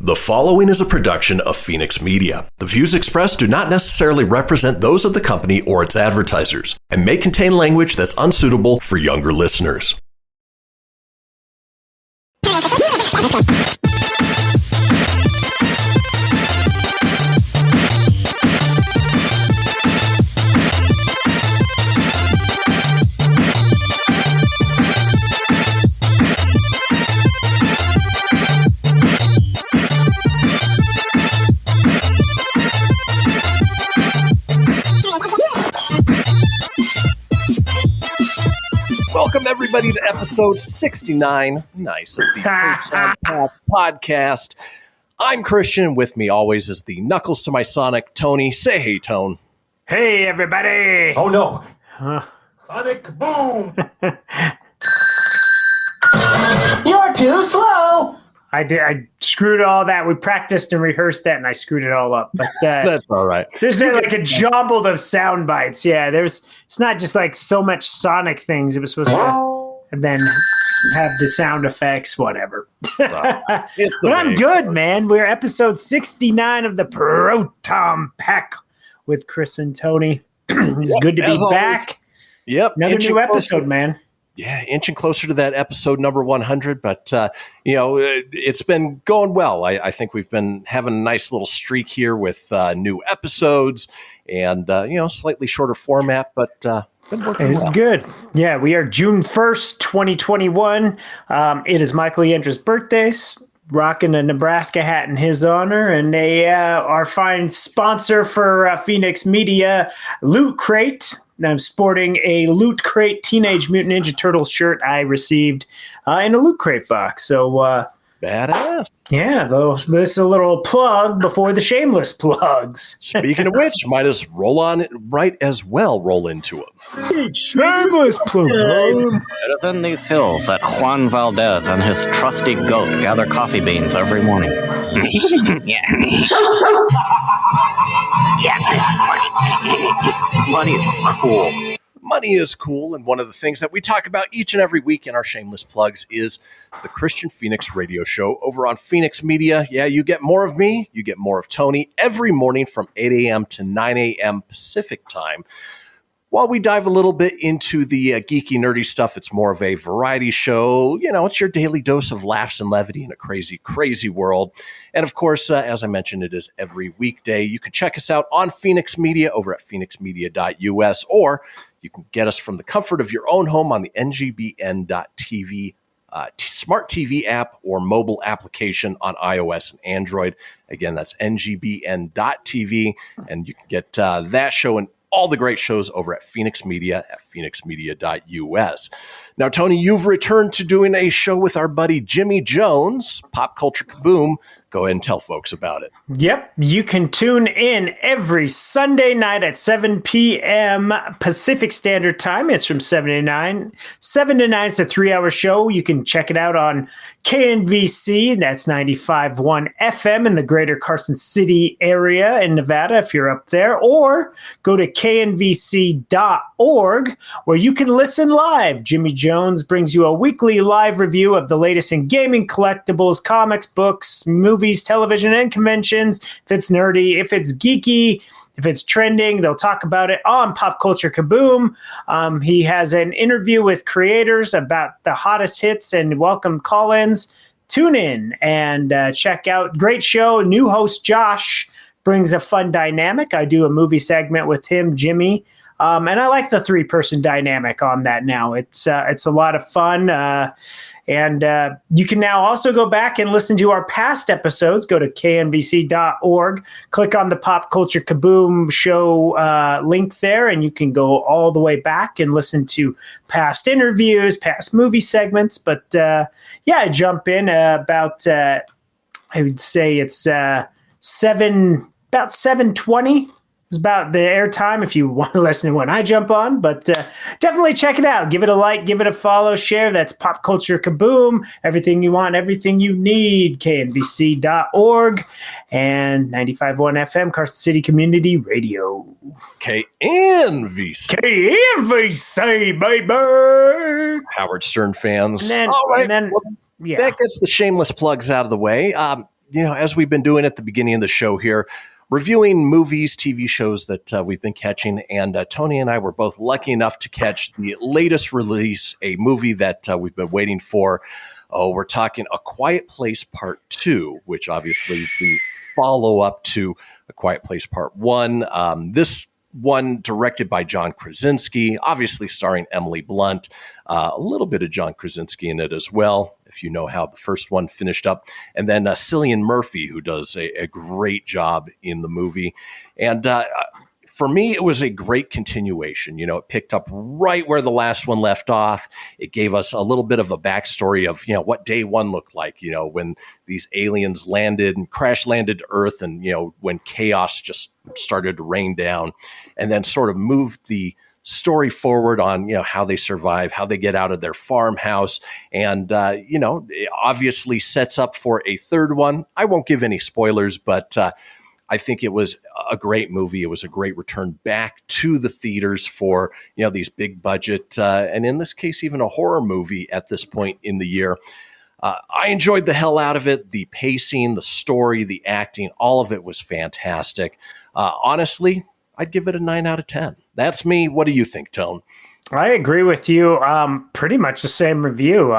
The following is a production of Fenix Media. The views expressed do not necessarily represent those of the company or its advertisers and may contain language that's unsuitable for younger listeners. Welcome, everybody, to episode 69. Nice of the Proton podcast. I'm Kristian. With me always is the Knuckles to my Sonic, Tony. Say hey, Tone. Hey, everybody. Oh, no. Sonic boom. You're too slow. I screwed all that. We practiced and rehearsed that, and I screwed it all up. But That's all right. There's like a jumbled of sound bites. Yeah, it's not just like so much Sonic things. It was supposed to, and then have the sound effects, whatever. But I'm good, man. We're episode 69 of the Proton Pack with Chris and Tony. It's good to be back. Yep. Another new episode, man. Yeah, inching closer to that episode number 100, but, it's been going well. I think we've been having a nice little streak here with new episodes and, slightly shorter format, but been working well. It's good. Yeah, we are June 1st, 2021. It is Michael Yendra's birthday. Rocking a Nebraska hat in his honor, and our fine sponsor for Fenix Media, Loot Crate. I'm sporting a Loot Crate Teenage Mutant Ninja Turtles shirt I received in a Loot Crate box. So, badass. Yeah, though this is a little plug before the shameless plugs. Speaking of which, might as roll into them. Shameless plug. It is in these hills that Juan Valdez and his trusty goat gather coffee beans every morning. Money is cool. Money is cool, and one of the things that we talk about each and every week in our shameless plugs is the Kristian Fenix radio show over on Fenix Media. Yeah, you get more of me, you get more of Tony every morning from 8 a.m. to 9 a.m. Pacific time. While we dive a little bit into the geeky, nerdy stuff, it's more of a variety show. It's your daily dose of laughs and levity in a crazy, crazy world. And of course, as I mentioned, it is every weekday. You can check us out on Fenix Media over at phoenixmedia.us, or you can get us from the comfort of your own home on the ngbn.tv smart TV app or mobile application on iOS and Android. Again, that's ngbn.tv, and you can get that show and all the great shows over at Fenix Media at phoenixmedia.us. Now, Tony, you've returned to doing a show with our buddy Jimmy Jones, Pop Culture Kaboom. Go ahead and tell folks about it. Yep. You can tune in every Sunday night at 7 p.m. Pacific Standard Time. It's from 7 to 9. 7 to 9, it's a 3-hour show. You can check it out on KNVC. That's 95.1 FM in the greater Carson City area in Nevada, if you're up there. Or go to knvc.org, where you can listen live. Jimmy Jones brings you a weekly live review of the latest in gaming, collectibles, comics, books, movies, television, and conventions. If it's nerdy, if it's geeky, if it's trending, they'll talk about it on Pop Culture Kaboom. He has an interview with creators about the hottest hits and welcome call-ins. Tune in and check out. Great show. New host Josh brings a fun dynamic. I do a movie segment with him, Jimmy. And I like the 3-person dynamic on that now. It's a lot of fun. And you can now also go back and listen to our past episodes. Go to knvc.org, click on the Pop Culture Kaboom show link there, and you can go all the way back and listen to past interviews, past movie segments. But jump in about, I would say it's about 7:20. It's about the airtime if you want to listen to when I jump on, but definitely check it out. Give it a like, give it a follow, share. That's Pop Culture Kaboom. Everything you want, everything you need. knvc.org and 95.1 FM, Carson City Community Radio. KNVC. KNVC, baby. Howard Stern fans. All right. That gets the shameless plugs out of the way. as we've been doing at the beginning of the show here, reviewing movies, TV shows that we've been catching. And Tony and I were both lucky enough to catch the latest release, a movie that we've been waiting for. Oh, we're talking A Quiet Place Part 2, which obviously the follow-up to A Quiet Place Part 1. This one directed by John Krasinski, obviously starring Emily Blunt, a little bit of John Krasinski in it as well, if you know how the first one finished up. And then Cillian Murphy, who does a great job in the movie. And for me, it was a great continuation. It picked up right where the last one left off. It gave us a little bit of a backstory of, what day one looked like, when these aliens landed and crash landed to Earth and, when chaos just started to rain down, and then sort of moved the story forward on, how they survive, how they get out of their farmhouse. And, it obviously sets up for a third one. I won't give any spoilers, but I think it was a great movie. It was a great return back to the theaters for, these big budget, and in this case, even a horror movie at this point in the year. I enjoyed the hell out of it. The pacing, the story, the acting, all of it was fantastic. Honestly, I'd give it a 9 out of 10. That's me. What do you think, Tone? I agree with you. Pretty much the same review.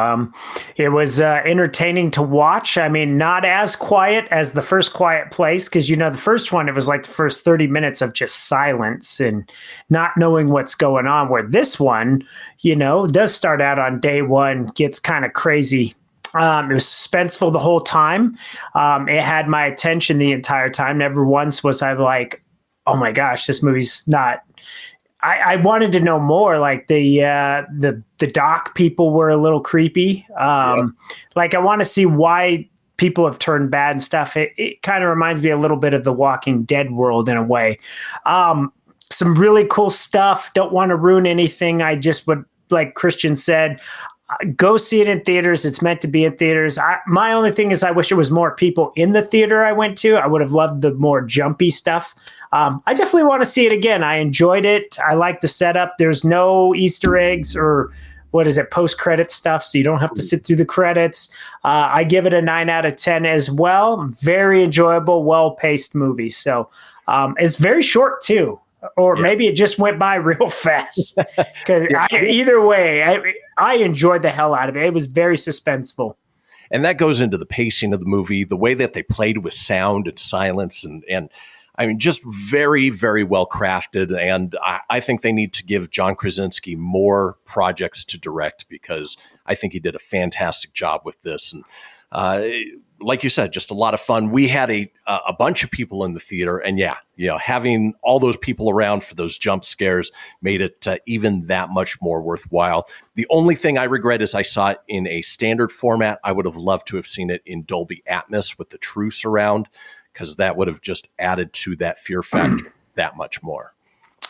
It was entertaining to watch. I mean, not as quiet as the first Quiet Place, because, the first one, it was like the first 30 minutes of just silence and not knowing what's going on, where this one, does start out on day one, gets kind of crazy. It was suspenseful the whole time. It had my attention the entire time. Never once was I like, oh my gosh, this movie's not... I wanted to know more. Like the doc people were a little creepy. Like I want to see why people have turned bad and stuff. It kind of reminds me a little bit of the Walking Dead world in a way. Some really cool stuff. Don't want to ruin anything. I just would, like Kristian said, go see it in theaters. It's meant to be in theaters. My only thing is I wish there was more people in the theater I went to. I would have loved the more jumpy stuff. I definitely want to see it again. I enjoyed it. I like the setup. There's no Easter eggs or post-credit stuff, so you don't have to sit through the credits. I give it a 9 out of 10 as well. Very enjoyable, well-paced movie. So it's very short too. Or maybe it just went by real fast. Because either way, I enjoyed the hell out of it. It was very suspenseful. And that goes into the pacing of the movie, the way that they played with sound and silence, and I mean, just very, very well crafted. And I think they need to give John Krasinski more projects to direct, because I think he did a fantastic job with this. And like you said, just a lot of fun. We had a bunch of people in the theater, and having all those people around for those jump scares made it even that much more worthwhile. The only thing I regret is I saw it in a standard format. I would have loved to have seen it in Dolby Atmos with the true surround, because that would have just added to that fear factor that much more.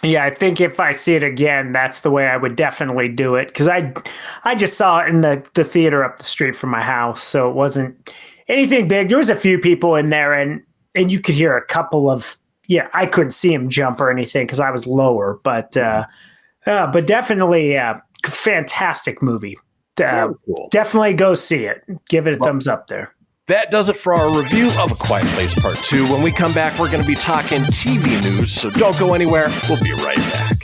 Yeah, I think if I see it again, that's the way I would definitely do it, because I just saw it in the theater up the street from my house, so it wasn't anything big. There was a few people in there, and you could hear a couple of, I couldn't see him jump or anything because I was lower, but definitely fantastic movie. Cool. Definitely go see it. Give it a thumbs up there. That does it for our review of A Quiet Place Part 2. When we come back, we're going to be talking TV news, so don't go anywhere. We'll be right back.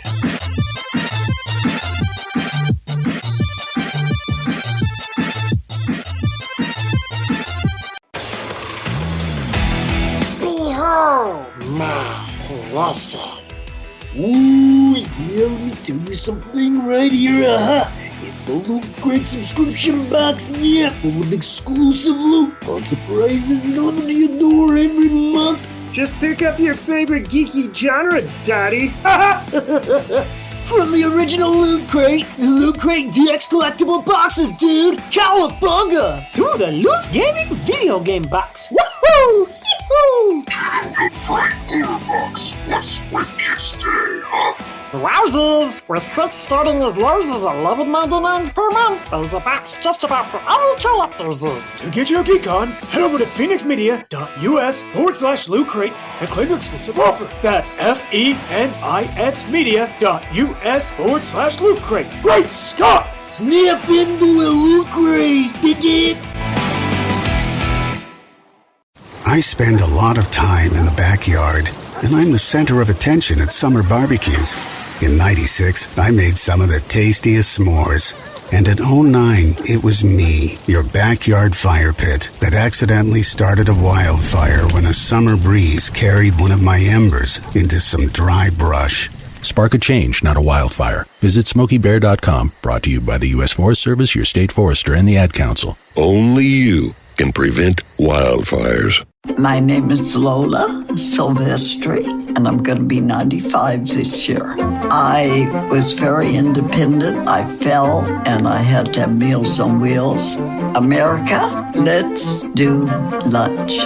Behold, my precious. Ooh, yeah, let me tell you something right here. It's the Loot Crate subscription box, full of exclusive loot, fun surprises delivered to your door every month. Just pick up your favorite geeky genre, Daddy. From the original Loot Crate, the Loot Crate DX collectible boxes, dude! Cowabunga! To the Loot Gaming video game box. Woohoo! Yee-hoo! What's with kids today, huh? Wowzers! With crates starting as low as $11.99 per month, there's a box just about for all collectors. To get your geek on, head over to phoenixmedia.us/loot crate and claim your exclusive offer. That's FENIXmedia.us/loot crate. Great Scott! Snap into a Loot Crate, dig it? I spend a lot of time in the backyard, and I'm the center of attention at summer barbecues. In '96, I made some of the tastiest s'mores. And in '09, it was me, your backyard fire pit, that accidentally started a wildfire when a summer breeze carried one of my embers into some dry brush. Spark a change, not a wildfire. Visit SmokeyBear.com, brought to you by the U.S. Forest Service, your state forester, and the Ad Council. Only you can prevent wildfires. My name is Lola Silvestri, and I'm going to be 95 this year. I was very independent. I fell, and I had to have Meals on Wheels. America, let's do lunch.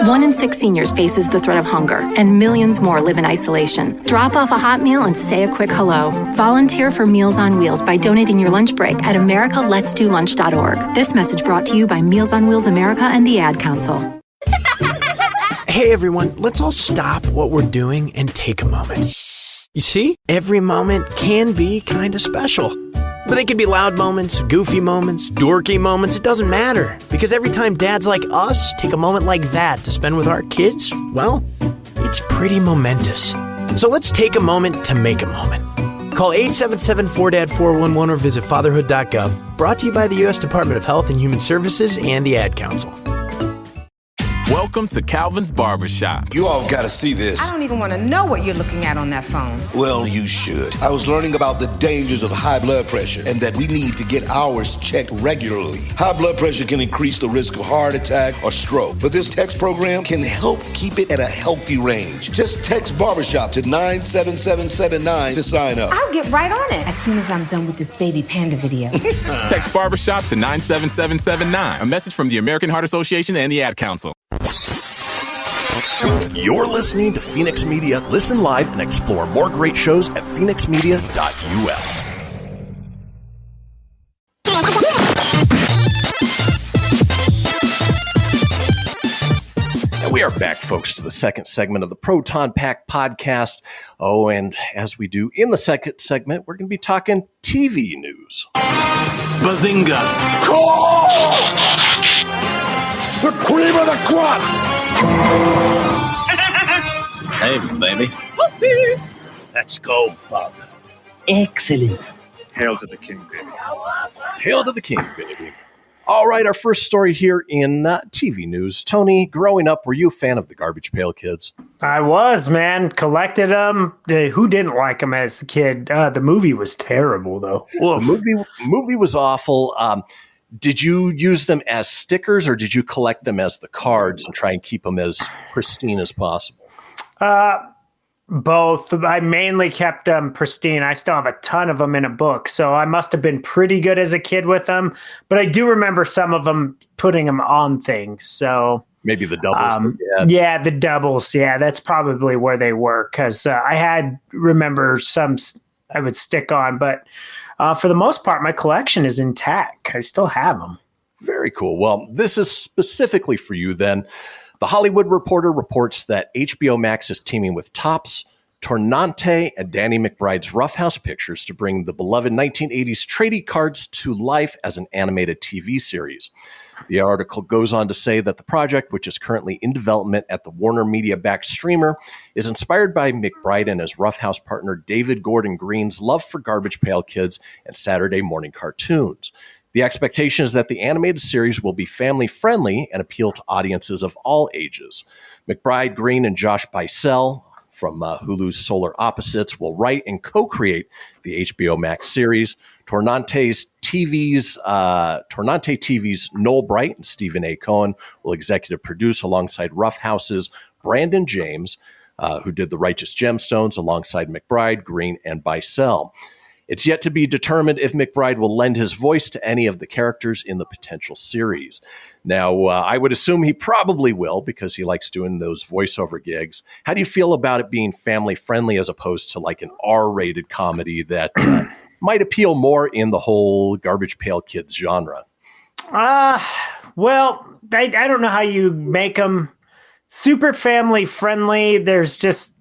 1 in 6 seniors faces the threat of hunger, and millions more live in isolation. Drop off a hot meal and say a quick hello. Volunteer for Meals on Wheels by donating your lunch break at americaletsdolunch.org. This message brought to you by Meals on Wheels America and the Ad Council. Hey everyone, let's all stop what we're doing and take a moment. You see, every moment can be kind of special. But they can be loud moments, goofy moments, dorky moments, it doesn't matter. Because every time dads like us take a moment like that to spend with our kids, well, it's pretty momentous. So let's take a moment to make a moment. Call 877-4DAD-411 or visit fatherhood.gov. Brought to you by the U.S. Department of Health and Human Services and the Ad Council. Welcome to Calvin's Barbershop. You all gotta see this. I don't even want to know what you're looking at on that phone. Well, you should. I was learning about the dangers of high blood pressure and that we need to get ours checked regularly. High blood pressure can increase the risk of heart attack or stroke, but this text program can help keep it at a healthy range. Just text Barbershop to 97779 to sign up. I'll get right on it as soon as I'm done with this baby panda video. Text Barbershop to 97779. A message from the American Heart Association and the Ad Council. You're listening to Fenix Media. Listen live and explore more great shows at phoenixmedia.us. And we are back, folks, to the second segment of the Proton Pack podcast. Oh, and as we do in the second segment, we're going to be talking TV news. Bazinga. The cream of the crop. Hey, baby. Let's go, Bub. Excellent. Hail to the king, baby. Hail to the king, baby. All right, our first story here in TV news. Tony, growing up, were you a fan of the Garbage Pail Kids? I was, man. Collected them. Who didn't like them as a kid? The movie was terrible, though. Oof. The movie was awful. Did you use them as stickers, or did you collect them as the cards and try and keep them as pristine as possible? Both. I mainly kept them pristine. I still have a ton of them in a book, so I must have been pretty good as a kid with them. But I do remember some of them putting them on things. So maybe the doubles. Yeah, the doubles. Yeah, that's probably where they were, because remember some I would stick on, but for the most part, my collection is intact. I still have them. Very cool. Well, this is specifically for you then. The Hollywood Reporter reports that HBO Max is teaming with Topps, Tornante, and Danny McBride's Roughhouse Pictures to bring the beloved 1980s trading cards to life as an animated TV series. The article goes on to say that the project, which is currently in development at the Warner Media-backed streamer, is inspired by McBride and his Roughhouse partner David Gordon Green's love for Garbage Pail Kids and Saturday morning cartoons. The expectation is that the animated series will be family-friendly and appeal to audiences of all ages. McBride, Green, and Josh Bicel from Hulu's Solar Opposites will write and co-create the HBO Max series. Tornante TV's Noel Bright and Stephen A. Cohen will executive produce alongside Roughhouse's Brandon James, who did The Righteous Gemstones alongside McBride, Green, and Bicel. It's yet to be determined if McBride will lend his voice to any of the characters in the potential series. Now, I would assume he probably will, because he likes doing those voiceover gigs. How do you feel about it being family-friendly as opposed to like an R-rated comedy that might appeal more in the whole Garbage Pail Kids genre? Well, I don't know how you make them super family-friendly. There's just,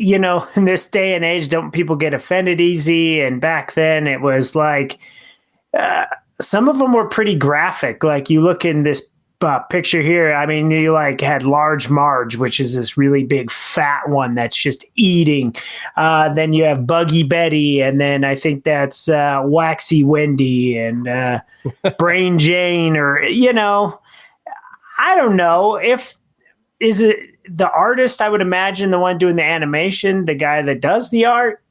in this day and age, don't people get offended easy? And back then it was like, some of them were pretty graphic. Like you look in this picture here. I mean, you like had Large Marge, which is this really big fat one that's just eating. Then you have Buggy Betty, and then I think that's Waxy Wendy and Brain Jane, or I don't know is it the artist. I would imagine the one doing the animation, the guy that does the art.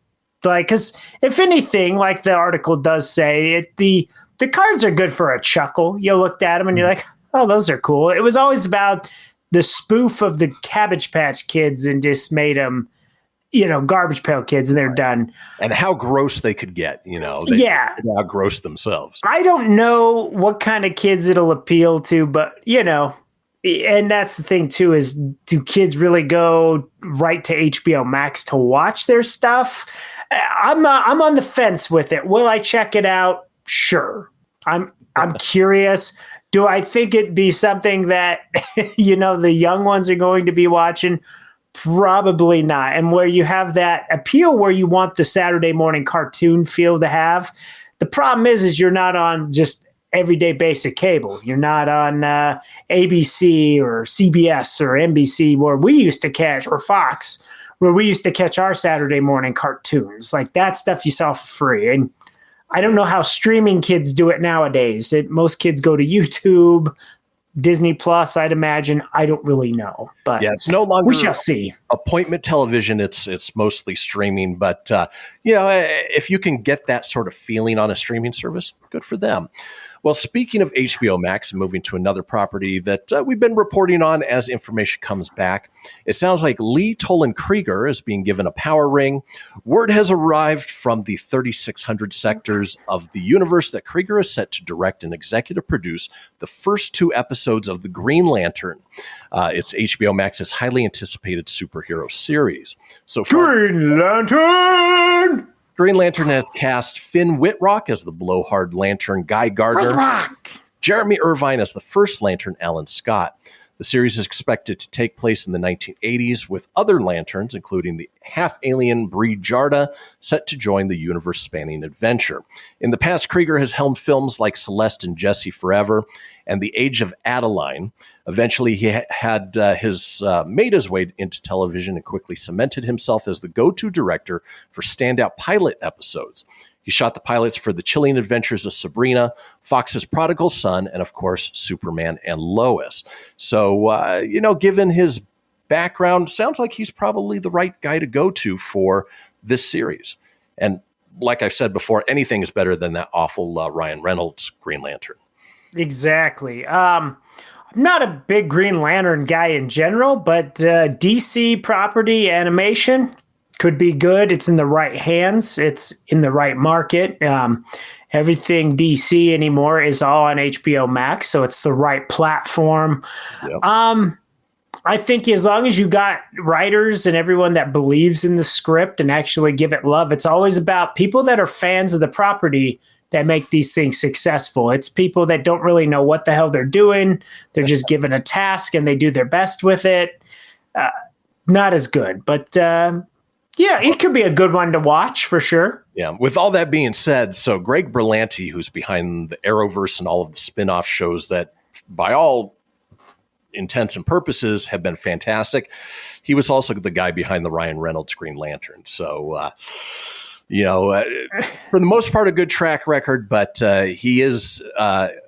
Like, because if anything, like the article does say, the cards are good for a chuckle. You looked at them and you're like, oh, those are cool. It was always about the spoof of the Cabbage Patch Kids and just made them, Garbage Pail Kids, and they're done. And how gross they could get, They how gross themselves. I don't know what kind of kids it'll appeal to, but, and that's the thing, too, is do kids really go right to HBO Max to watch their stuff? I'm on the fence with it. Will I check it out? Sure. I'm curious. Do I think it'd be something that, the young ones are going to be watching? Probably not. And where you have that appeal where you want the Saturday morning cartoon feel to have, the problem is you're not on just everyday basic cable. You're not on ABC or CBS or NBC where we used to catch, or Fox, where we used to catch our Saturday morning cartoons. Like that stuff you saw for free. And I don't know how streaming kids do it nowadays. Most kids go to YouTube, Disney Plus, I'd imagine. I don't really know, but yeah, it's no longer we shall see. Appointment television. It's mostly streaming, but if you can get that sort of feeling on a streaming service, good for them. Well, speaking of HBO Max, moving to another property that we've been reporting on as information comes back, it sounds like Lee Toland Krieger is being given a power ring. Word has arrived from the 3,600 sectors of the universe that Krieger is set to direct and executive produce the first 2 episodes of The Green Lantern. It's HBO Max's highly anticipated superhero series. So far, Green Lantern! Green Lantern has cast Finn Wittrock as the blowhard Lantern Guy Gardner, Jeremy Irvine as the first Lantern Alan Scott. The series is expected to take place in the 1980s with other Lanterns, including the half-alien Bree Jarda, set to join the universe-spanning adventure. In the past, Krieger has helmed films like Celeste and Jesse Forever and The Age of Adeline. Eventually, he made his way into television and quickly cemented himself as the go-to director for standout pilot episodes. He shot the pilots for The Chilling Adventures of Sabrina, Fox's Prodigal Son, and, of course, Superman and Lois. So, given his background, sounds like he's probably the right guy to go to for this series. And like I've said before, anything is better than that awful Ryan Reynolds Green Lantern. Exactly. I'm not a big Green Lantern guy in general, but DC property animation could be good. It's in the right hands. It's in the right market. Everything DC anymore is all on HBO Max, so it's the right platform. Yep. I think as long as you got writers and everyone that believes in the script and actually give it love, it's always about people that are fans of the property that make these things successful. It's people that don't really know what the hell they're doing. They're just given a task and they do their best with it. Not as good, but yeah, it could be a good one to watch for sure. Yeah. With all that being said, so Greg Berlanti, who's behind the Arrowverse and all of the spin-off shows that by all intents and purposes have been fantastic, he was also the guy behind the Ryan Reynolds Green Lantern. So, for the most part, a good track record, but he is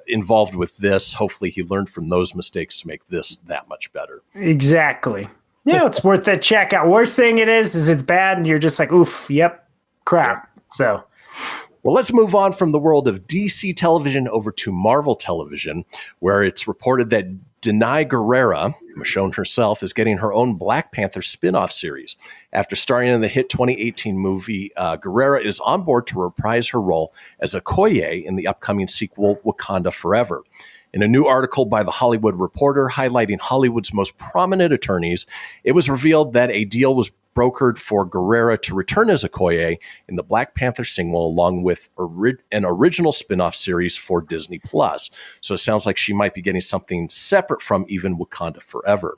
involved with this. Hopefully he learned from those mistakes to make this that much better. Exactly. Yeah, it's worth the check out. Worst thing it is it's bad and you're just like, oof, yep, crap. Yep. So, well, let's move on from the world of DC television over to Marvel television, where it's reported that Danai Gurira, Michonne herself, is getting her own Black Panther spin-off series. After starring in the hit 2018 movie, Gurira is on board to reprise her role as Okoye in the upcoming sequel, Wakanda Forever. In a new article by The Hollywood Reporter highlighting Hollywood's most prominent attorneys, it was revealed that a deal was brokered for Gurira to return as Okoye in the Black Panther sequel, along with an original spin-off series for Disney+. So it sounds like she might be getting something separate from even Wakanda Forever.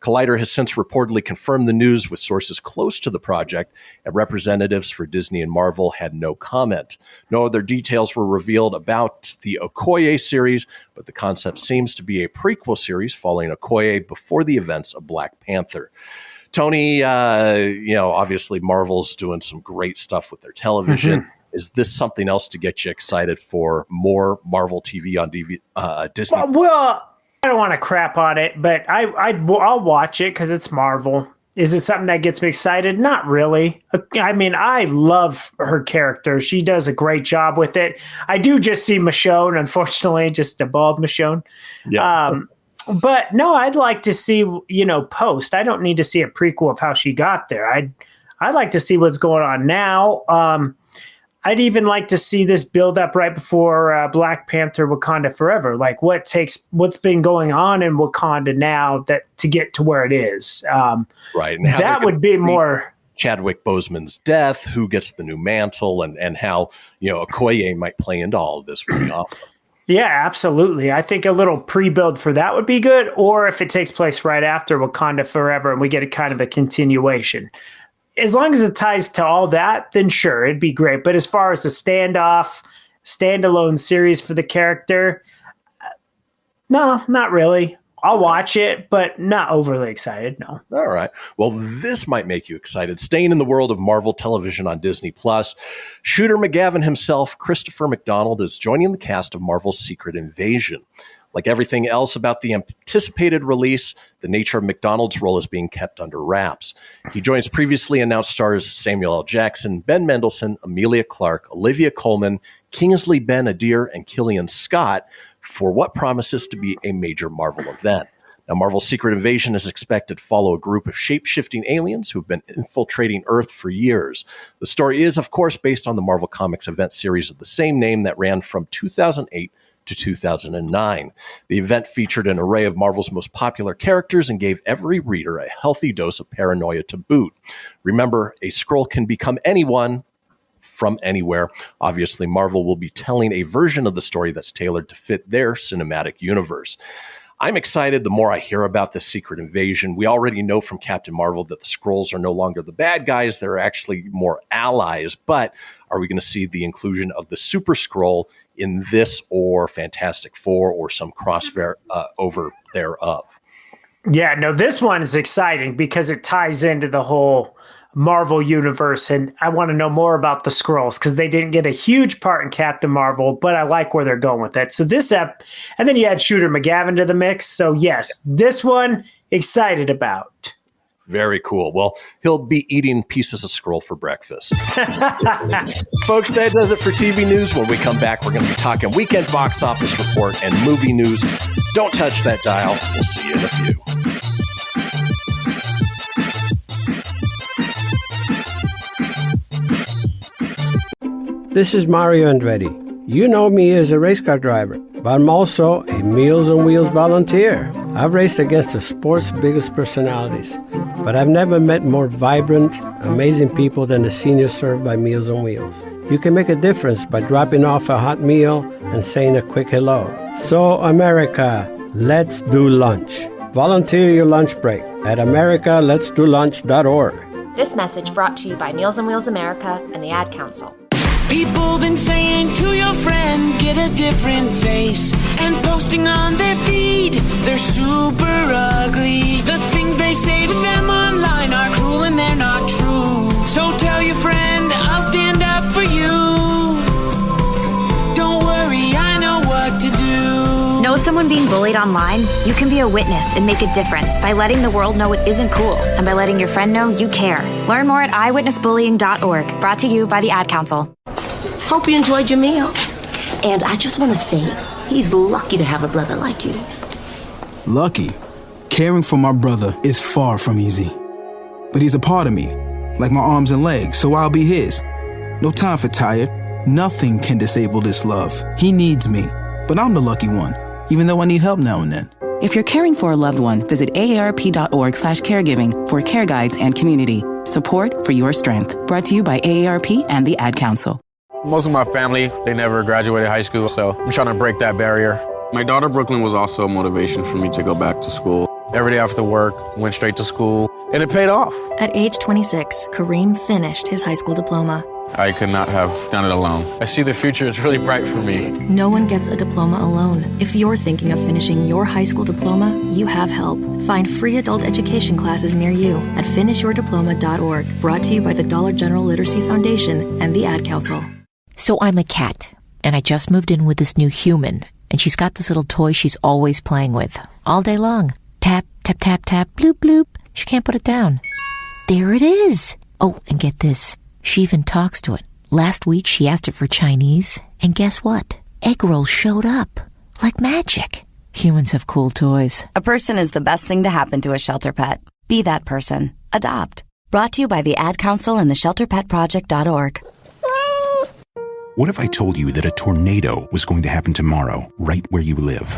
Collider has since reportedly confirmed the news with sources close to the project, and representatives for Disney and Marvel had no comment. No other details were revealed about the Okoye series, but the concept seems to be a prequel series following Okoye before the events of Black Panther. Tony, obviously Marvel's doing some great stuff with their television. Mm-hmm. Is this something else to get you excited for more Marvel TV on Disney? Well, I don't want to crap on it, but I'll watch it because it's Marvel. Is it something that gets me excited? Not really. I mean, I love her character. She does a great job with it. I do just see Michonne, unfortunately, just a bald Michonne. Yeah. But no, I'd like to see, post. I don't need to see a prequel of how she got there. I'd like to see what's going on now. I'd even like to see this build up right before Black Panther Wakanda Forever. Like what's been going on in Wakanda now to get to where it is. Right. And that would be more Chadwick Boseman's death, who gets the new mantle, and how, Okoye might play into all of this would be awesome. Yeah, absolutely. I think a little pre-build for that would be good. Or if it takes place right after Wakanda Forever and we get a kind of a continuation. As long as it ties to all that, then sure, it'd be great. But as far as a standalone series for the character, no, not really. I'll watch it, but not overly excited, no. All right. Well, this might make you excited. Staying in the world of Marvel Television on Disney+, Shooter McGavin himself, Christopher McDonald, is joining the cast of Marvel's Secret Invasion. Like everything else about the anticipated release, the nature of McDonald's role is being kept under wraps. He joins previously announced stars Samuel L. Jackson, Ben Mendelsohn, Emilia Clarke, Olivia Colman, Kingsley Ben-Adir, and Killian Scott for what promises to be a major Marvel event. Now, Marvel's Secret Invasion is expected to follow a group of shape-shifting aliens who've been infiltrating Earth for years. The story is, of course, based on the Marvel Comics event series of the same name that ran from 2008 to 2009. The event featured an array of Marvel's most popular characters and gave every reader a healthy dose of paranoia to boot. Remember, a Skrull can become anyone from anywhere. Obviously, Marvel will be telling a version of the story that's tailored to fit their cinematic universe. I'm excited the more I hear about this Secret Invasion. We already know from Captain Marvel that the Skrulls are no longer the bad guys. They're actually more allies. But are we going to see the inclusion of the Super Skrull in this or Fantastic Four or some crossover over thereof? Yeah, no, this one is exciting because it ties into the whole Marvel universe, and I want to know more about the Skrulls because they didn't get a huge part in Captain Marvel, but I like where they're going with it. So this and then you add Shooter McGavin to the mix. So yes, this one excited about. Very cool. Well, he'll be eating pieces of Skrull for breakfast. Folks, that does it for TV news. When we come back, we're going to be talking weekend box office report and movie news. Don't touch that dial. We'll see you in a few. This is Mario Andretti. You know me as a race car driver, but I'm also a Meals on Wheels volunteer. I've raced against the sport's biggest personalities, but I've never met more vibrant, amazing people than the seniors served by Meals on Wheels. You can make a difference by dropping off a hot meal and saying a quick hello. So, America, let's do lunch. Volunteer your lunch break at americaletsdolunch.org. This message brought to you by Meals on Wheels America and the Ad Council. People been saying to your friend, get a different face, and posting on their feed, they're super ugly. The things they say to them online are cruel and they're not true. So tell your friend, I'll stand up for you. Don't worry, I know what to do. Know someone being bullied online? You can be a witness and make a difference by letting the world know it isn't cool and by letting your friend know you care. Learn more at eyewitnessbullying.org. Brought to you by the Ad Council. Hope you enjoyed your meal. And I just want to say, he's lucky to have a brother like you. Lucky? Caring for my brother is far from easy. But he's a part of me, like my arms and legs, so I'll be his. No time for tired. Nothing can disable this love. He needs me, but I'm the lucky one, even though I need help now and then. If you're caring for a loved one, visit aarp.org/caregiving for care guides and community. Support for your strength. Brought to you by AARP and the Ad Council. Most of my family, they never graduated high school, so I'm trying to break that barrier. My daughter, Brooklyn, was also a motivation for me to go back to school. Every day after work, went straight to school, and it paid off. At age 26, Kareem finished his high school diploma. I could not have done it alone. I see the future is really bright for me. No one gets a diploma alone. If you're thinking of finishing your high school diploma, you have help. Find free adult education classes near you at finishyourdiploma.org. Brought to you by the Dollar General Literacy Foundation and the Ad Council. So I'm a cat, and I just moved in with this new human, and she's got this little toy she's always playing with, all day long. Tap, tap, tap, tap, bloop, bloop. She can't put it down. There it is. Oh, and get this. She even talks to it. Last week, she asked it for Chinese, and guess what? Egg rolls showed up. Like magic. Humans have cool toys. A person is the best thing to happen to a shelter pet. Be that person. Adopt. Brought to you by the Ad Council and the ShelterPetProject.org. What if I told you that a tornado was going to happen tomorrow, right where you live?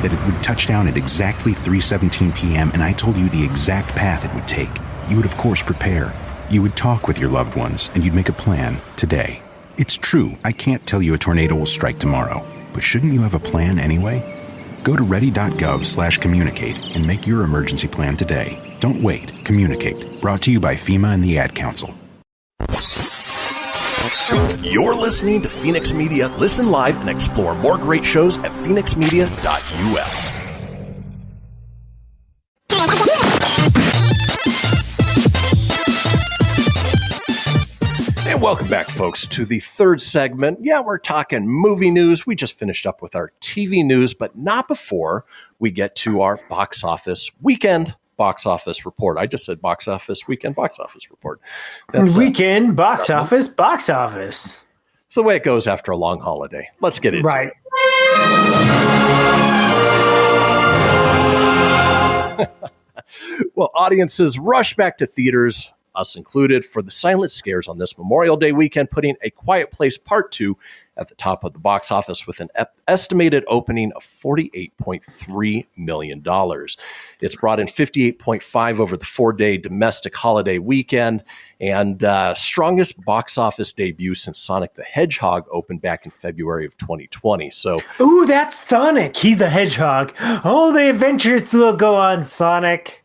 That it would touch down at exactly 3:17 p.m., and I told you the exact path it would take. You would, of course, prepare. You would talk with your loved ones, and you'd make a plan today. It's true, I can't tell you a tornado will strike tomorrow, but shouldn't you have a plan anyway? Go to ready.gov/communicate and make your emergency plan today. Don't wait. Communicate. Brought to you by FEMA and the Ad Council. You're listening to Fenix Media. Listen live and explore more great shows at phoenixmedia.us. And welcome back, folks, to the third segment. Yeah, we're talking movie news. We just finished up with our TV news, but not before we get to our box office weekend box office report. I just said box office weekend box office report. That's weekend box office. It's the way it goes after a long holiday. Let's get into it. Well, audiences rush back to theaters, us included, for the silent scares on this Memorial Day weekend, putting A Quiet Place Part 2 at the top of the box office with an estimated opening of $48.3 million. It's brought in $58.5 over the 4-day domestic holiday weekend, and strongest box office debut since Sonic the Hedgehog opened back in February of 2020. So, ooh, that's Sonic. He's the hedgehog. Oh, the adventures will go on, Sonic.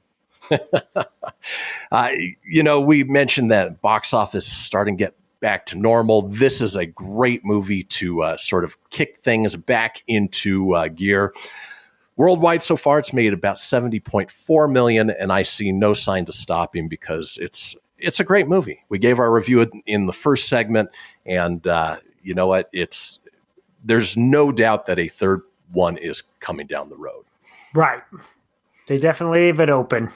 We mentioned that box office starting to get back to normal. This is a great movie to sort of kick things back into gear. Worldwide so far, it's made about $70.4 million, and I see no signs of stopping because it's a great movie. We gave our review in the first segment, and you know what? There's no doubt that a third one is coming down the road. Right. They definitely leave it open.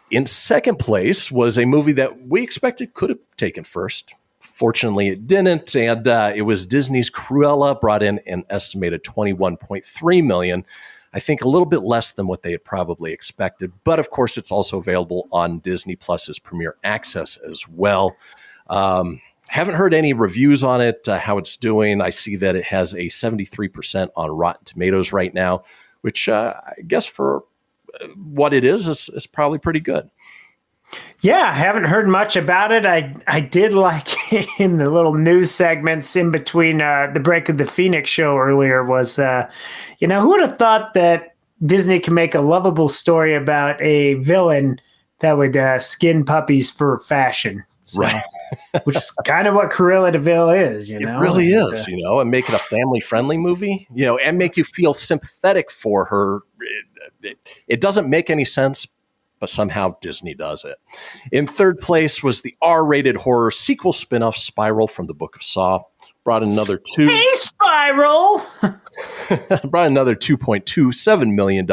In second place was a movie that we expected could have taken first. Fortunately, it didn't, and it was Disney's Cruella, brought in an estimated $21.3 million. I think a little bit less than what they had probably expected, but of course, it's also available on Disney Plus's Premier Access as well. Haven't heard any reviews on it, how it's doing. I see that it has a 73% on Rotten Tomatoes right now, which I guess for what it is probably pretty good. Yeah, I haven't heard much about it. I did like in the little news segments in between the break of the Fenix show earlier was, who would have thought that Disney can make a lovable story about a villain that would skin puppies for fashion. So, right. Which is kind of what Cruella de Vil is, It really is, and make it a family-friendly movie, and make you feel sympathetic for her. It doesn't make any sense, but somehow Disney does it. In third place was the R-rated horror sequel spinoff Spiral from the Book of Saw. Brought another Hey, Spiral! Brought another $2.27 million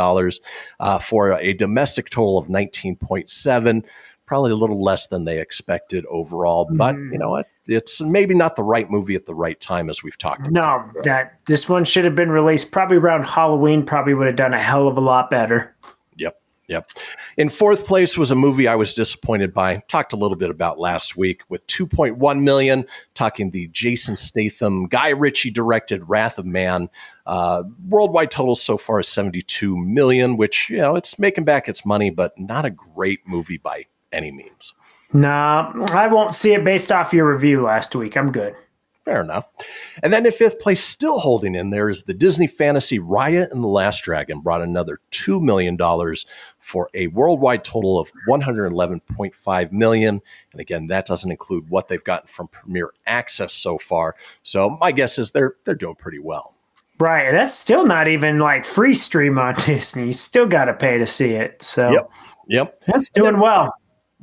for a domestic total of $19.7. Probably a little less than they expected overall, but you know what? It's maybe not the right movie at the right time, as we've talked about. No, this one should have been released probably around Halloween. Probably would have done a hell of a lot better. Yep. Yep. In fourth place was a movie I was disappointed by. Talked a little bit about last week with 2.1 million, talking the Jason Statham, Guy Ritchie directed Wrath of Man. Worldwide total so far is 72 million, which, it's making back its money, but not a great movie by any means. Nah, I won't see it based off your review last week. I'm good. Fair enough. And then in fifth place, still holding in there, is the Disney fantasy Raya and the Last Dragon, brought another $2 million for a worldwide total of $111.5 million. And again, that doesn't include what they've gotten from Premier Access so far. So my guess is they're doing pretty well. Right. That's still not even like free stream on Disney. You still got to pay to see it. So Yep. That's doing well.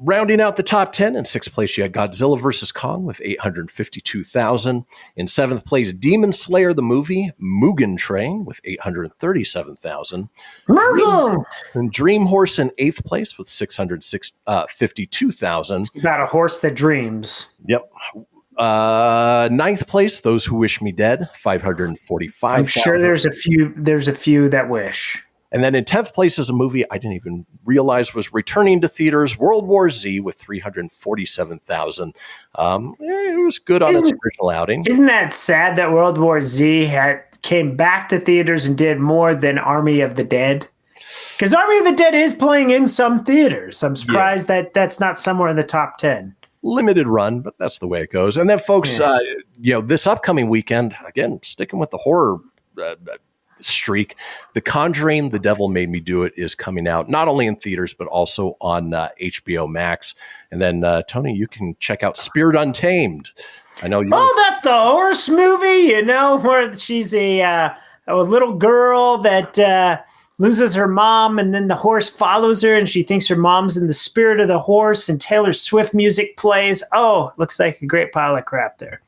Rounding out the top 10, in sixth place, you had Godzilla vs. Kong with $852,000. In seventh place, Demon Slayer the movie, Mugen Train with $837,000. And Dream Horse in eighth place with $652,000. About a horse that dreams. Yep. Ninth place, Those Who Wish Me Dead, $545,000. I'm sure there's a few that wish. And then in 10th place is a movie I didn't even realize was returning to theaters, World War Z with $347,000. It was good on its original outing. Isn't that sad that World War Z came back to theaters and did more than Army of the Dead? Because Army of the Dead is playing in some theaters. I'm surprised that that's not somewhere in the top 10. Limited run, but that's the way it goes. And then, folks, this upcoming weekend, again, sticking with the horror streak, The Conjuring, The Devil Made Me Do It is coming out not only in theaters but also on HBO Max. And then Tony, you can check out Spirit Untamed. I know you. Oh, that's the horse movie, where she's a little girl that loses her mom, and then the horse follows her, and she thinks her mom's in the spirit of the horse, and Taylor Swift music plays. Oh, looks like a great pile of crap there.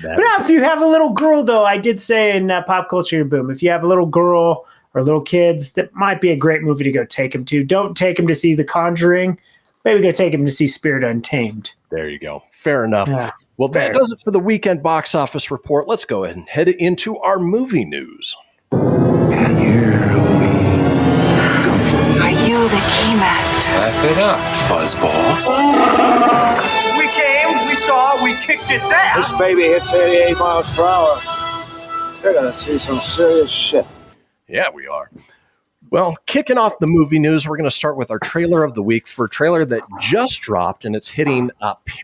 But if you have a little girl, though, I did say in Pop Culture Boom, if you have a little girl or little kids, that might be a great movie to go take them to. Don't take them to see The Conjuring. Maybe go take them to see Spirit Untamed. There you go. Fair enough. Yeah. Well, that does it for the weekend box office report. Let's go ahead and head into our movie news. And here we go. Are you the keymaster? Laugh it up, fuzzball. We came, we saw, we kicked its ass. This baby hits 88 miles per hour. You're going to see some serious shit. Yeah, we are. Well, kicking off the movie news, we're going to start with our trailer of the week for a trailer that just dropped, and it's hitting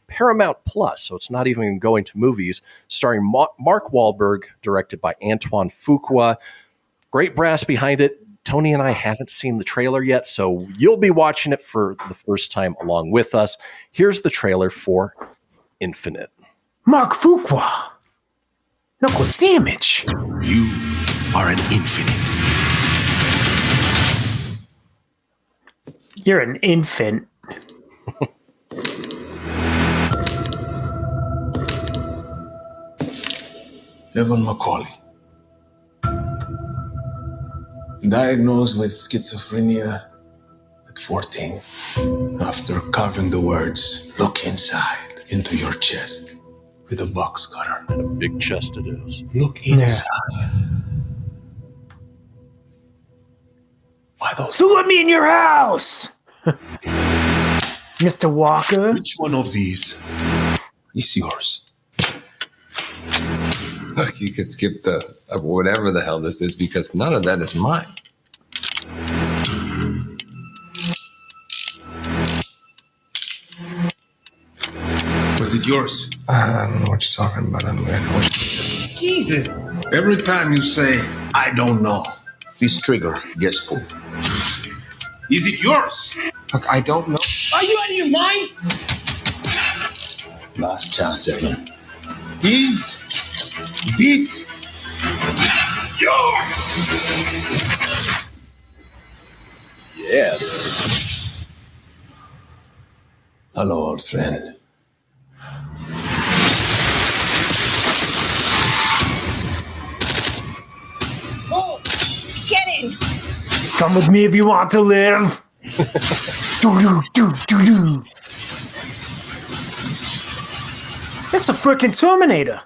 Paramount Plus, so it's not even going to movies, starring Mark Wahlberg, directed by Antoine Fuqua. Great brass behind it. Tony and I haven't seen the trailer yet, so you'll be watching it for the first time along with us. Here's the trailer for Infinite. Mark Fuqua. Knuckle sandwich. You are an infinite. You're an infant. Evan Macaulay, diagnosed with schizophrenia at 14. After carving the words, "Look inside," into your chest with a box cutter. And a big chest it is. Look inside. Why those? So let me in your house, Mr. Walker. Which one of these is yours? Look, you could skip the whatever the hell this is because none of that is mine. Was it yours? I don't know what you're talking about. Jesus! Every time you say, "I don't know," this trigger gets pulled. Is it yours? Look, I don't know. Are you out of your mind? Last chance, Evan. Is this yours? Yeah. Hello, old friend. Oh, get in! Come with me if you want to live. It's a freaking Terminator.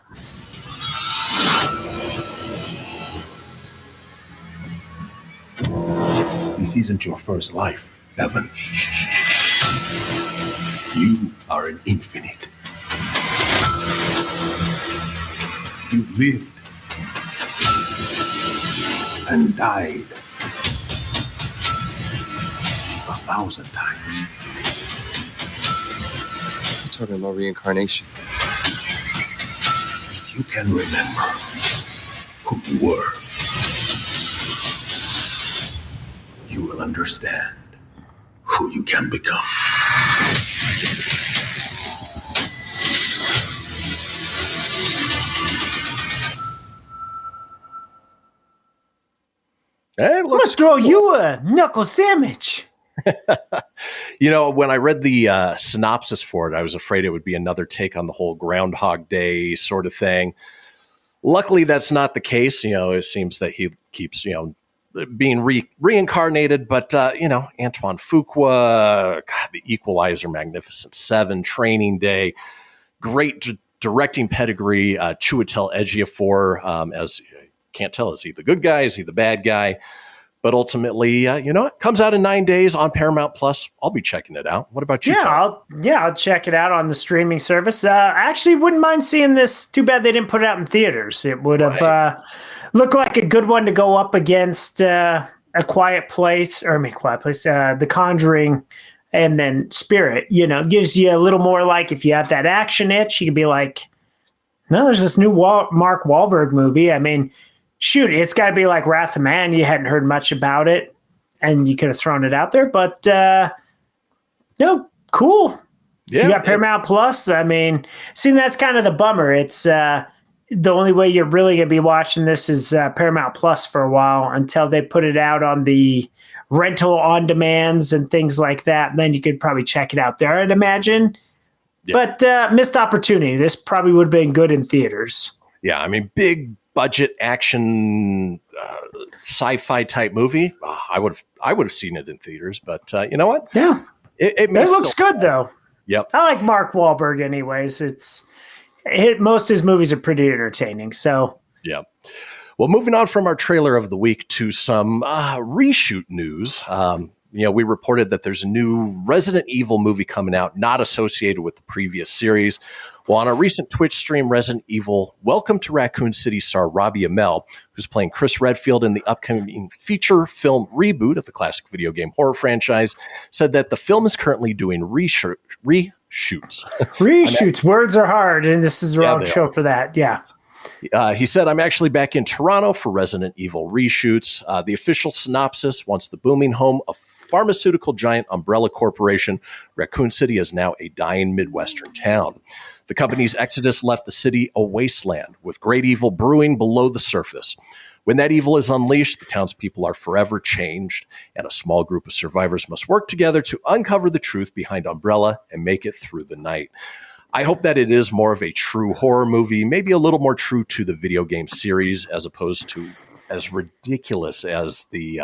This isn't your first life. Evan, you are an infinite. You've lived and died 1,000 times. You're talking about reincarnation. If you can remember who you were, you will understand who you can become. Hey, I'm gonna throw you a knuckle sandwich. You know, when I read the synopsis for it, I was afraid it would be another take on the whole Groundhog Day sort of thing. Luckily, that's not the case. You know, it seems that he keeps, being reincarnated. But, Antoine Fuqua, God, The Equalizer, Magnificent Seven, Training Day, great directing pedigree, Chiwetel Ejiofor, as can't tell, is he the good guy? Is he the bad guy? But ultimately, it comes out in 9 days on Paramount Plus. I'll be checking it out. What about you, Tom? I'll check it out on the streaming service. I actually wouldn't mind seeing this. Too bad they didn't put it out in theaters. It would have looked like a good one to go up against The Conjuring, and then Spirit. Gives you a little more, like, if you have that action itch, you could be like, no, there's this new Mark Wahlberg movie. I mean, shoot, it's got to be like Wrath of Man. You hadn't heard much about it, and you could have thrown it out there. But, cool. Yeah, you got Paramount Plus. I mean, see, that's kind of the bummer. It's the only way you're really going to be watching this is Paramount Plus for a while until they put it out on the rental on-demands and things like that. And then you could probably check it out there, I'd imagine. Yeah. But missed opportunity. This probably would have been good in theaters. Yeah, I mean, big budget action sci-fi type movie. I would have seen it in theaters, but you know what? Yeah, it looks good though. Yep, I like Mark Wahlberg. Anyways, most of his movies are pretty entertaining. So yeah. Well, moving on from our trailer of the week to some reshoot news. We reported that there's a new Resident Evil movie coming out, not associated with the previous series. Well, on a recent Twitch stream, Resident Evil Welcome to Racoon City star Robbie Amell, who's playing Chris Redfield in the upcoming feature film reboot of the classic video game horror franchise, said that the film is currently doing reshoots. Reshoots. Words are hard, and this is the wrong show for that. Yeah. He said, I'm actually back in Toronto for Resident Evil reshoots. The official synopsis, once the booming home of pharmaceutical giant Umbrella Corporation, Racoon City is now a dying Midwestern town. The company's exodus left the city a wasteland, with great evil brewing below the surface. When that evil is unleashed, the townspeople are forever changed, and a small group of survivors must work together to uncover the truth behind Umbrella and make it through the night. I hope that it is more of a true horror movie, maybe a little more true to the video game series, as opposed to as ridiculous as the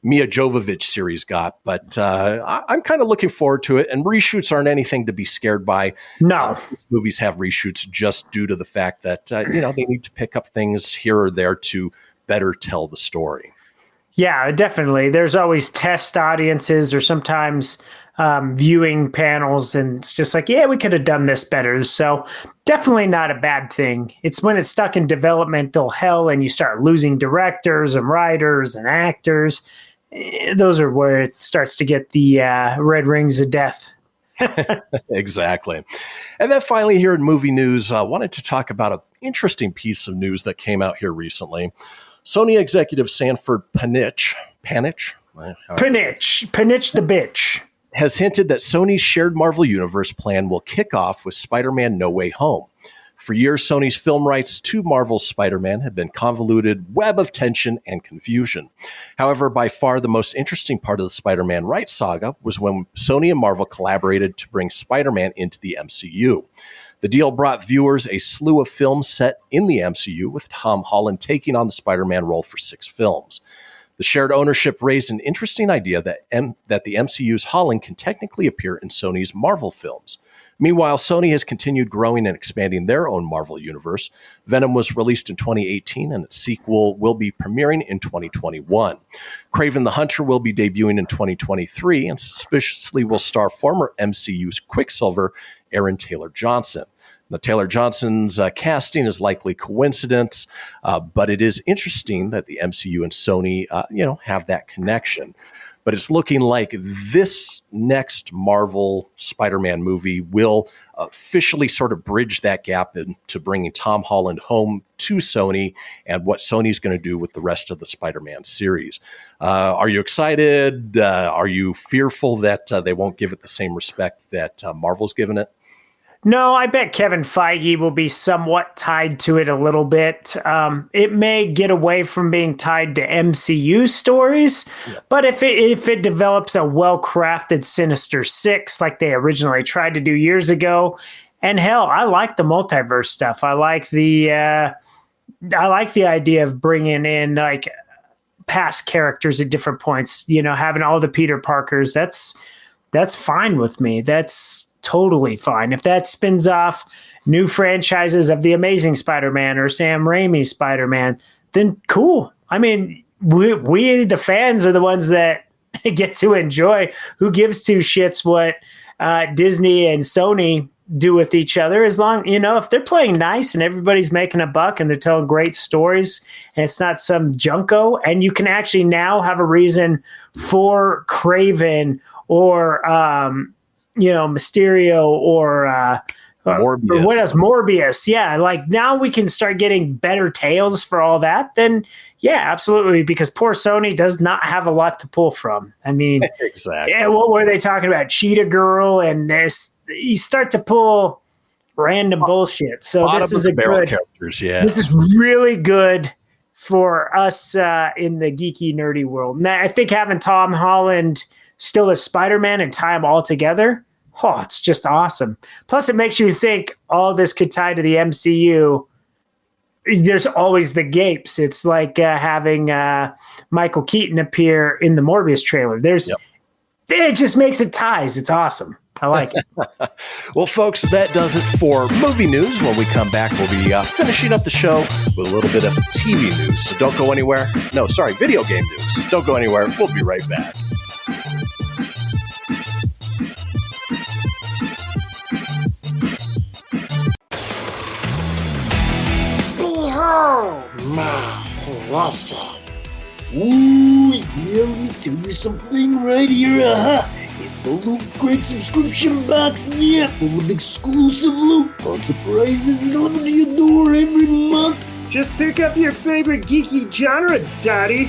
Mia Jovovich series got. But I'm kind of looking forward to it. And reshoots aren't anything to be scared by. No. Movies have reshoots just due to the fact that, they need to pick up things here or there to better tell the story. Yeah, definitely. There's always test audiences or sometimes viewing panels, and it's just like, yeah, we could have done this better. So definitely not a bad thing. It's when it's stuck in developmental hell and you start losing directors and writers and actors. Those are where it starts to get the red rings of death. Exactly. And then finally here in movie news, I wanted to talk about an interesting piece of news that came out here recently. Sony executive Sanford Panitch the bitch, has hinted that Sony's shared Marvel Universe plan will kick off with Spider-Man No Way Home. For years, Sony's film rights to Marvel's Spider-Man have been convoluted web of tension and confusion. However, by far the most interesting part of the Spider-Man rights saga was when Sony and Marvel collaborated to bring Spider-Man into the MCU. The deal brought viewers a slew of films set in the MCU, with Tom Holland taking on the Spider-Man role for 6 films. The shared ownership raised an interesting idea that the MCU's Holland can technically appear in Sony's Marvel films. Meanwhile, Sony has continued growing and expanding their own Marvel universe. Venom was released in 2018, and its sequel will be premiering in 2021. Kraven the Hunter will be debuting in 2023, and suspiciously will star former MCU's Quicksilver, Aaron Taylor Johnson. Now, Taylor Johnson's casting is likely coincidence, but it is interesting that the MCU and Sony, have that connection. But it's looking like this next Marvel Spider-Man movie will officially sort of bridge that gap into bringing Tom Holland home to Sony and what Sony's going to do with the rest of the Spider-Man series. Are you excited? Are you fearful that they won't give it the same respect that Marvel's given it? No, I bet Kevin Feige will be somewhat tied to it a little bit. It may get away from being tied to MCU stories, but if it develops a well-crafted Sinister Six like they originally tried to do years ago, and hell, I like the multiverse stuff. I like the idea of bringing in like past characters at different points. Having all the Peter Parkers. That's fine with me. That's totally fine. If that spins off new franchises of The Amazing Spider-Man or Sam Raimi's Spider-Man, then cool. I mean, we the fans are the ones that get to enjoy. Who gives two shits what Disney and Sony do with each other? As long, if they're playing nice and everybody's making a buck and they're telling great stories and it's not some junko, and you can actually now have a reason for Kraven or Mysterio or Morbius. Or what else? Morbius. Yeah. Like now we can start getting better tales for all that. Then yeah, absolutely. Because poor Sony does not have a lot to pull from. I mean, exactly. Yeah, what were they talking about? Cheetah Girl and this, you start to pull random bullshit. So this is a good characters. Yeah. This is really good for us in the geeky nerdy world. Now, I think having Tom Holland still as Spider-Man and tie them all together, it's just awesome. Plus, it makes you think all this could tie to the MCU. There's always the gapes. It's like having Michael Keaton appear in the Morbius trailer. It just makes it ties. It's awesome. I like it. Well, folks, that does it for movie news. When we come back, we'll be finishing up the show with a little bit of TV news. So don't go anywhere. No, sorry, video game news. Don't go anywhere. We'll be right back. Behold my precious. Ooh, yeah, let me tell you something right here. It's the Loot Crate subscription box, full of exclusive loot, fun surprises delivered to your door every month. Just pick up your favorite geeky genre, Daddy.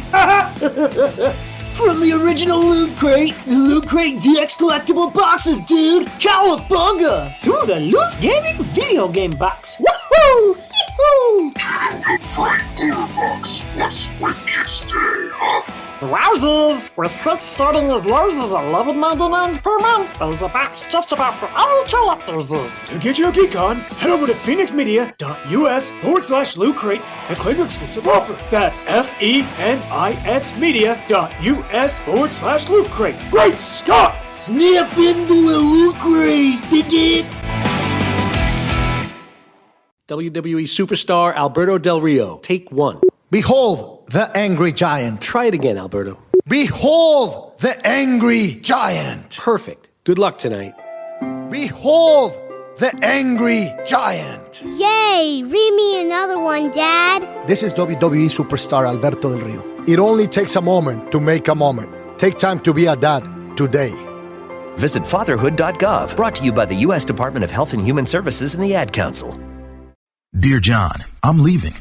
From the original Loot Crate, the Loot Crate DX collectible boxes, dude! Cowabunga! To the Loot Gaming video game box. Woohoo! Yee-hoo! Box. What's with kids today, huh? Wowzers! With crits starting as low as $11.99 per month, there's a box just about for all collectors. To get your geek on, head over to phoenixmedia.us/Loot Crate and claim your exclusive offer. That's FENIXmedia.us/Loot Crate. Great Scott! Snap into a Loot Crate, dig it? WWE superstar Alberto Del Rio, take one. Behold the angry giant. Try it again, Alberto. Behold the angry giant. Perfect. Good luck tonight. Behold the angry giant. Yay! Read me another one, Dad. This is WWE superstar Alberto Del Rio. It only takes a moment to make a moment. Take time to be a dad today. Visit fatherhood.gov. Brought to you by the U.S. Department of Health and Human Services and the Ad Council. Dear John, I'm leaving.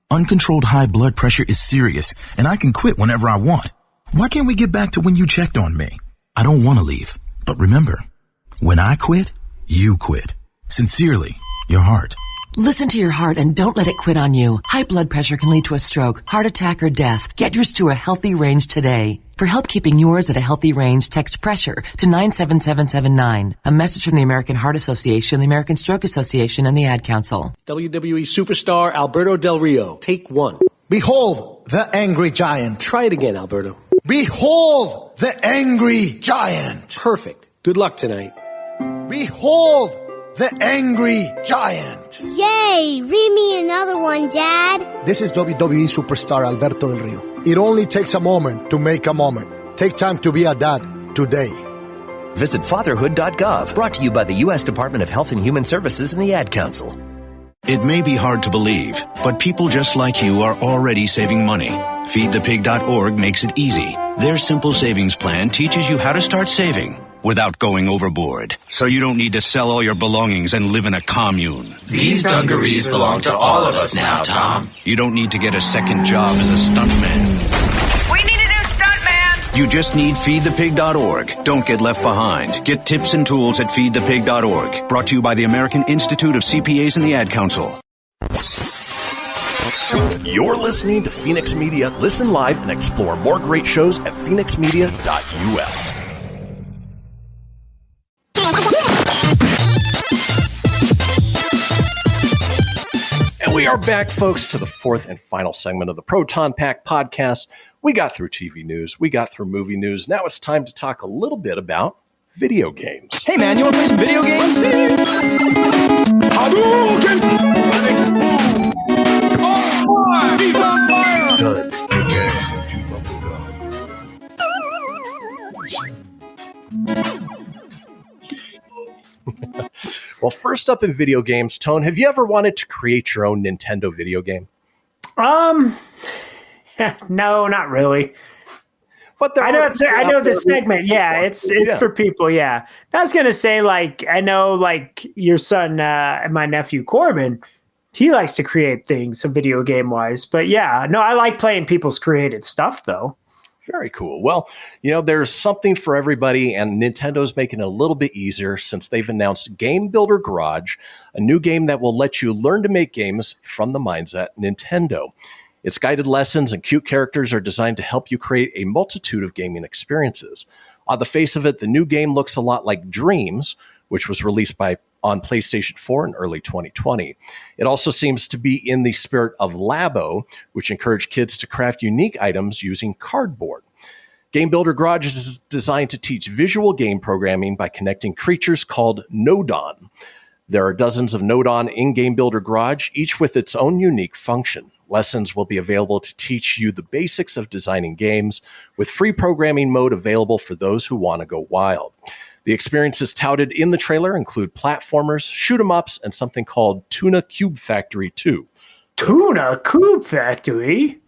Uncontrolled high blood pressure is serious, and I can quit whenever I want. Why can't we get back to when you checked on me? I don't want to leave, but remember, when I quit, you quit. Sincerely, your heart. Listen to your heart and don't let it quit on you. High blood pressure can lead to a stroke, heart attack, or death. Get yours to a healthy range today. For help keeping yours at a healthy range, text PRESSURE to 97779. A message from the American Heart Association, the American Stroke Association, and the Ad Council. WWE superstar Alberto Del Rio, take one. Behold the angry giant. Try it again, Alberto. Behold the angry giant. Perfect. Good luck tonight. Behold the angry giant. Yay! Read me another one, Dad. This is WWE superstar Alberto Del Rio. It only takes a moment to make a moment. Take time to be a dad today. Visit fatherhood.gov, brought to you by the U.S. Department of Health and Human Services and the Ad Council. It may be hard to believe, but people just like you are already saving money. FeedThePig.org makes it easy. Their simple savings plan teaches you how to start saving without going overboard, so you don't need to sell all your belongings and live in a commune. These dungarees belong to all of us now, Tom. You don't need to get a second job as a stuntman. We need a new stuntman! You just need FeedThePig.org. Don't get left behind. Get tips and tools at FeedThePig.org. Brought to you by the American Institute of CPAs and the Ad Council. You're listening to Fenix Media. Listen live and explore more great shows at phoenixmedia.us. And we are back, folks, to the fourth and final segment of the Proton Pack podcast. We got through TV news. We got through movie news. Now it's time to talk a little bit about video games. Hey, man, you want to play some video games? Good. Well, first up in video games, Tone, have you ever wanted to create your own Nintendo video game? No, not really. But I know the segment. Yeah, it's for people. Yeah, I was gonna say, like, I know, like, your son and my nephew Corbin, he likes to create things, so video game wise. But yeah, no, I like playing people's created stuff though. Very cool. Well, there's something for everybody, and Nintendo's making it a little bit easier since they've announced Game Builder Garage, a new game that will let you learn to make games from the minds at Nintendo. Its guided lessons and cute characters are designed to help you create a multitude of gaming experiences. On the face of it, the new game looks a lot like Dreams, which was released on PlayStation 4 in early 2020. It also seems to be in the spirit of Labo, which encouraged kids to craft unique items using cardboard. Game Builder Garage is designed to teach visual game programming by connecting creatures called Nodon. There are dozens of Nodon in Game Builder Garage, each with its own unique function. Lessons will be available to teach you the basics of designing games, with free programming mode available for those who want to go wild. The experiences touted in the trailer include platformers, shoot-'em-ups, and something called Tuna Cube Factory 2. Tuna Cube Factory?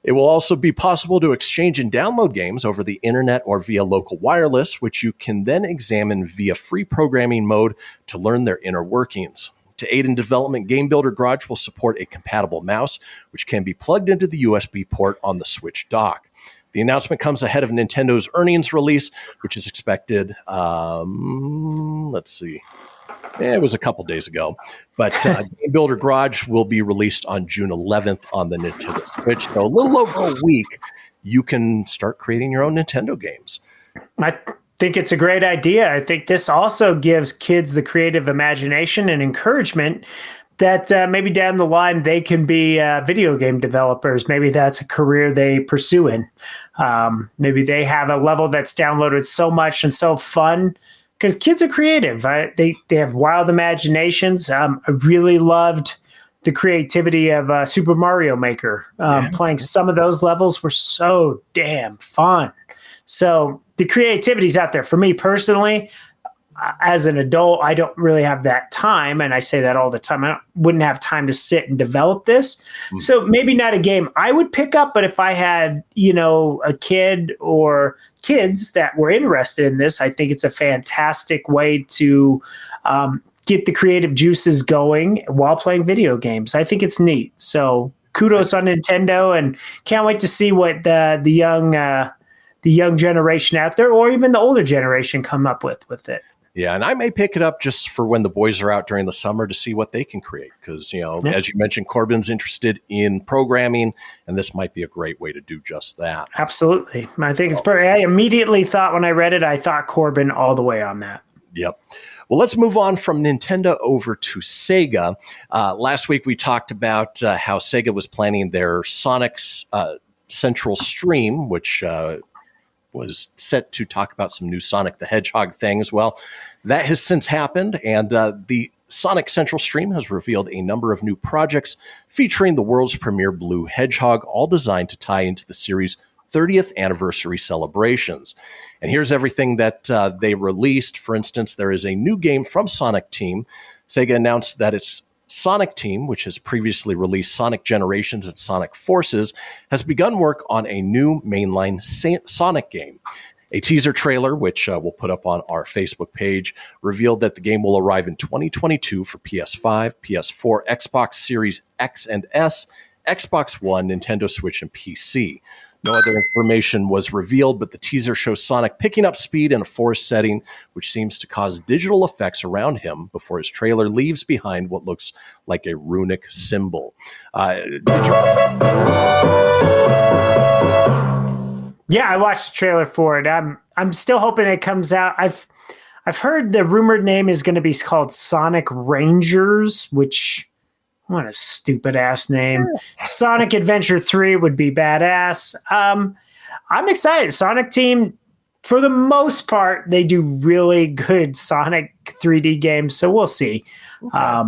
It will also be possible to exchange and download games over the internet or via local wireless, which you can then examine via free programming mode to learn their inner workings. To aid in development, Game Builder Garage will support a compatible mouse, which can be plugged into the USB port on the Switch dock. The announcement comes ahead of Nintendo's earnings release, which is expected, it was a couple days ago. But Game Builder Garage will be released on June 11th on the Nintendo Switch. So a little over a week, you can start creating your own Nintendo games. I think it's a great idea. I think this also gives kids the creative imagination and encouragement that maybe down the line they can be video game developers. Maybe that's a career they pursue in. Maybe they have a level that's downloaded so much and so fun, because kids are creative. They have wild imaginations. I really loved the creativity of Super Mario Maker. Playing some of those levels were so damn fun. So the creativity's out there. For me personally, as an adult, I don't really have that time, and I say that all the time. I wouldn't have time to sit and develop this. So maybe not a game I would pick up, but if I had, a kid or kids that were interested in this, I think it's a fantastic way to get the creative juices going while playing video games. I think it's neat. So kudos on Nintendo, and can't wait to see what the young generation out there, or even the older generation, come up with it. Yeah, and I may pick it up just for when the boys are out during the summer to see what they can create. Because, as you mentioned, Corbin's interested in programming, and this might be a great way to do just that. Absolutely. I think it's perfect. I immediately thought when I read it, I thought Corbin all the way on that. Yep. Well, let's move on from Nintendo over to Sega. Last week we talked about how Sega was planning their Sonic's Central stream, which was set to talk about some new Sonic the Hedgehog things. Well, that has since happened, and the Sonic Central stream has revealed a number of new projects featuring the world's premier blue hedgehog, all designed to tie into the series' 30th anniversary celebrations. And here's everything that they released. For instance, there is a new game from Sonic Team. Sega announced that its Sonic Team, which has previously released Sonic Generations and Sonic Forces, has begun work on a new mainline Sonic game. A teaser trailer, which we'll put up on our Facebook page, revealed that the game will arrive in 2022 for PS5, PS4, Xbox Series X and S, Xbox One, Nintendo Switch, and PC. No other information was revealed, but the teaser shows Sonic picking up speed in a forest setting, which seems to cause digital effects around him before his trailer leaves behind what looks like a runic symbol. Yeah, I watched the trailer for it. I'm still hoping it comes out. I've heard the rumored name is going to be called Sonic Rangers, which, what a stupid ass name. Sonic Adventure 3 would be badass. I'm excited. Sonic Team, for the most part, they do really good Sonic 3D games, so we'll see. Okay.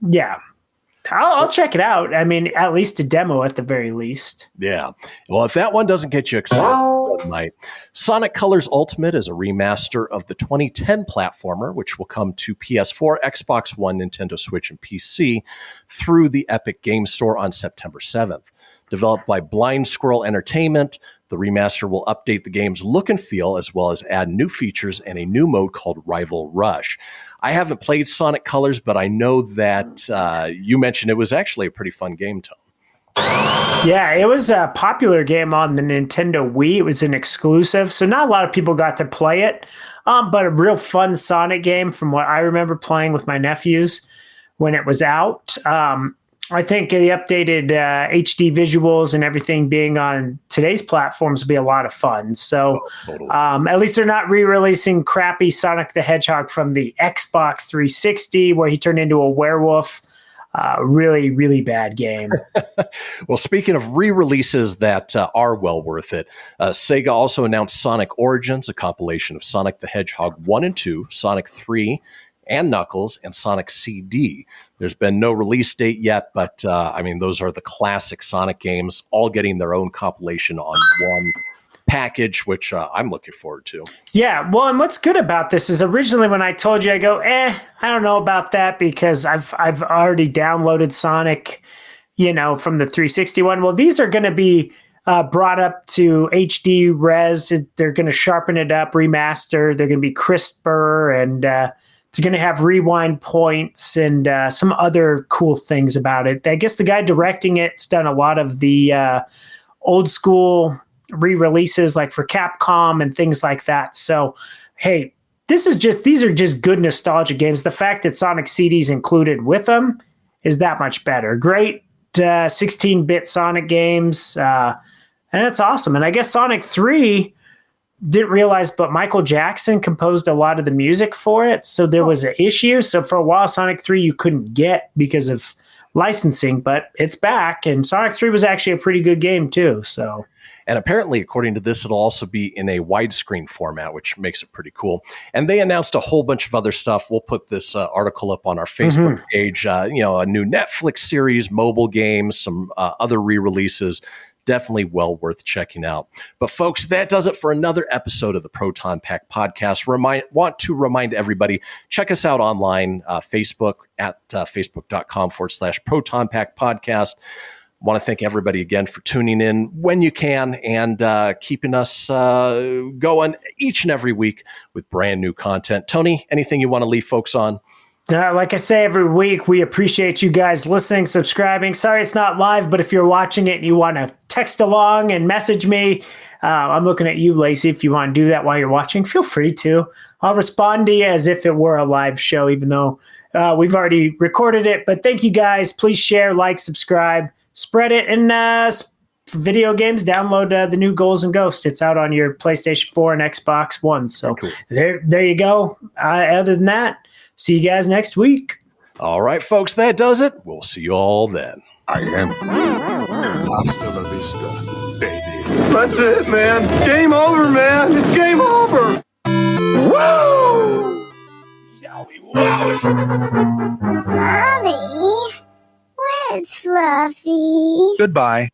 Yeah. I'll check it out. I mean, at least a demo at the very least. Yeah. Well, if that one doesn't get you excited, it might. Sonic Colors Ultimate is a remaster of the 2010 platformer, which will come to PS4, Xbox One, Nintendo Switch, and PC through the Epic Game Store on September 7th. Developed by Blind Squirrel Entertainment, the remaster will update the game's look and feel, as well as add new features and a new mode called Rival Rush. I haven't played Sonic Colors, but I know that you mentioned it was actually a pretty fun game, Tom. Yeah, it was a popular game on the Nintendo Wii. It was an exclusive, so not a lot of people got to play it, but a real fun Sonic game from what I remember playing with my nephews when it was out. I think the updated HD visuals and everything being on today's platforms will be a lot of fun. So at least they're not re-releasing crappy Sonic the Hedgehog from the Xbox 360 where he turned into a werewolf. Really, really bad game. Well, speaking of re-releases that are well worth it, Sega also announced Sonic Origins, a compilation of Sonic the Hedgehog 1 and 2, Sonic 3, and Knuckles, and Sonic CD. There's been no release date yet, but I mean, those are the classic Sonic games, all getting their own compilation on one package, which I'm looking forward to. Yeah, well, and what's good about this is originally when I told you, I go, I don't know about that because I've already downloaded Sonic, from the 360 one. Well, these are going to be brought up to HD res. They're going to sharpen it up, remaster. They're going to be crisper, and they're going to have rewind points and some other cool things about it. I guess the guy directing it's done a lot of the old school re-releases like for Capcom and things like that. So, hey, these are just good nostalgia games. The fact that Sonic CD's included with them is that much better. Great 16-bit Sonic games. And that's awesome. And I guess Sonic 3, didn't realize, but Michael Jackson composed a lot of the music for it. So there was an issue. So for a while, Sonic 3 you couldn't get because of licensing, but it's back. And Sonic 3 was actually a pretty good game too. So, and apparently, according to this, it'll also be in a widescreen format, which makes it pretty cool. And they announced a whole bunch of other stuff. We'll put this article up on our Facebook page. A new Netflix series, mobile games, some other re-releases. Definitely well worth checking out. But folks, that does it for another episode of the Proton Pack Podcast. Want to remind everybody, check us out online, Facebook at facebook.com/Proton Pack Podcast. Want to thank everybody again for tuning in when you can and keeping us going each and every week with brand new content. Tony, anything you want to leave folks on? Like I say every week, we appreciate you guys listening, subscribing. Sorry it's not live, but if you're watching it and you want to text along and message me, I'm looking at you, Lacey. If you want to do that while you're watching, feel free to. I'll respond to you as if it were a live show, even though we've already recorded it. But thank you guys. Please share, like, subscribe, spread it, and for video games, download the new Ghouls and Ghosts. It's out on your PlayStation 4 and Xbox One. So there you go. Other than that, see you guys next week. All right, folks, that does it. We'll see you all then. I am. Hasta la vista, baby. That's it, man. Game over, man. It's game over. Woo! Yowie, wowie. Mommy, where's Fluffy? Goodbye.